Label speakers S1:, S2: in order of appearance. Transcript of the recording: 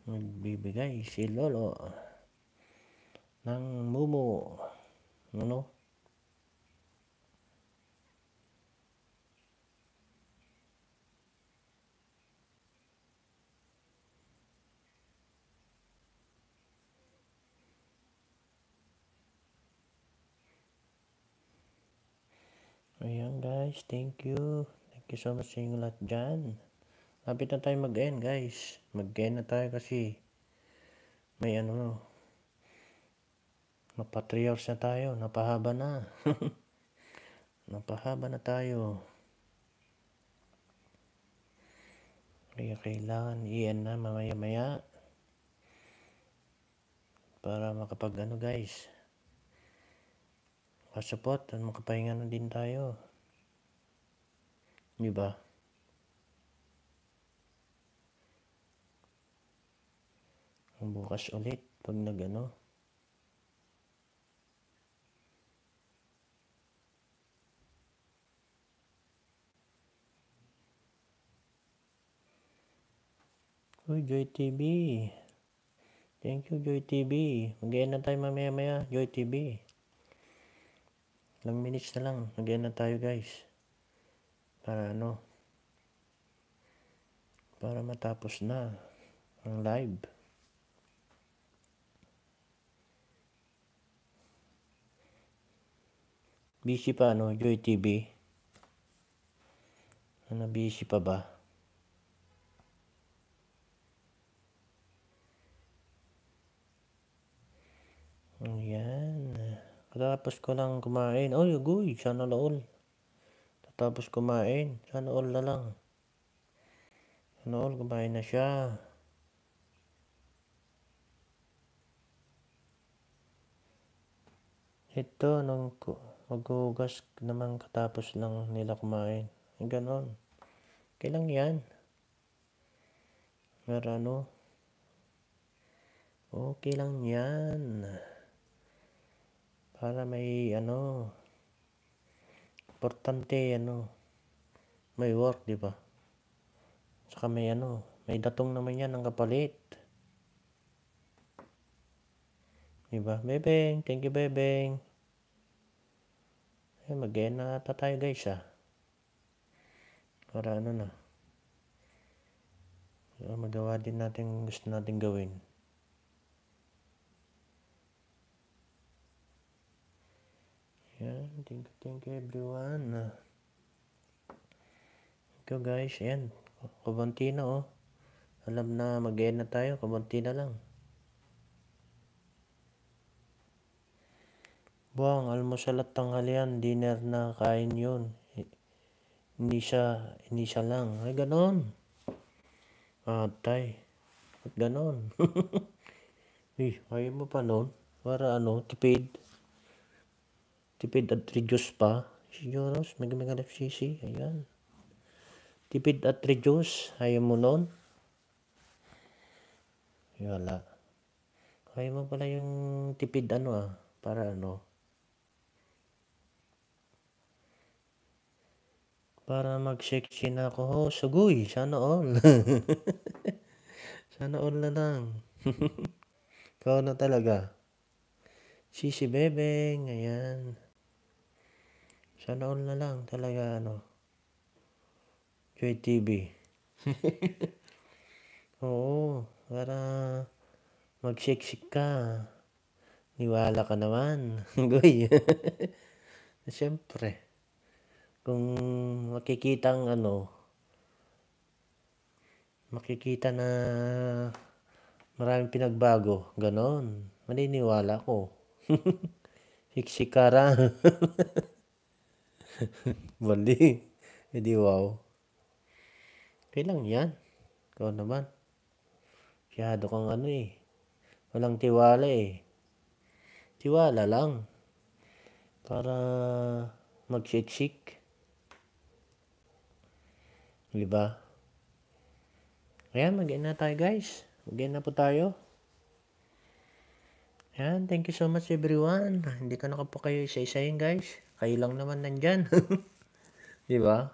S1: Magbibigay si Lolo ng mumu. Ano? Ayan guys, thank you. Thank you so much sa inyo lahat dyan. Lapit na tayo mag-end guys. Mag-end na tayo kasi may napa 3 hours na tayo. Napahaba na. Napahaba na tayo. Kaya kailangan i-end na mamaya-maya. Para makapag guys. Kasupot at makapahinga na din tayo. Diba? Bukas ulit pag Uy, Joy TV. Thank you, Joy TV. Mag-end na tayo mamaya-maya, Joy TV. Ilang minutes na lang. Mag-end na tayo, guys. Para para matapos na ang live. Busy pa, Joy TV? Busy pa ba? Ayan. Katapos ko lang kumain. Oy, agoy. Sana all. Tapos kumain. Sana all na lang. Sana all kumain na siya. Ito, maghugas naman katapos lang nila kumain. Ganon. Kailang yan. Pero okay lang yan. Para may importante may work, di ba? Saka may may datong naman yan ng kapalit. Di ba? Bebeng, thank you Bebeng. Mag-end na ata tayo guys Para na. Magawa din natin gusto natin gawin. Yan, thank you everyone. Thank you guys, yan. Kubanti na Alam na mag-end na tayo, kubanti na lang. Buwang, almusal at tanghalian, dinner na kain yun. Hindi siya lang. Ay, ganon. Atay. At ganon. Kaya mo pa nun? Para tipid. Tipid at reduce pa. Siguro, mag FCC. Ayan. Tipid at reduce. Ayaw mo nun? Wala. Kaya mo pala yung tipid para para mag-sexy na ako. Sugoy, sana all. Sana all na lang. Ikaw na talaga. Sisi Bebeng, ayan. Sana all na lang talaga Joy TV. Oo, para mag-sexy ka. Niwala ka naman. Goy. Siyempre. Kung makikita na maraming pinagbago, ganon. Maniniwala ko. Siksikara. Bali. Hindi wow. Kailang yan. Ikaw naman. Siyado kang walang tiwala Tiwala lang. Para magsiksik. Diba? Ayan, mag-end na tayo guys. Mag-end na po tayo. Ayan, thank you so much everyone. Hindi ko na po kayo isa-isahin guys. Kayo lang naman nandyan. Diba?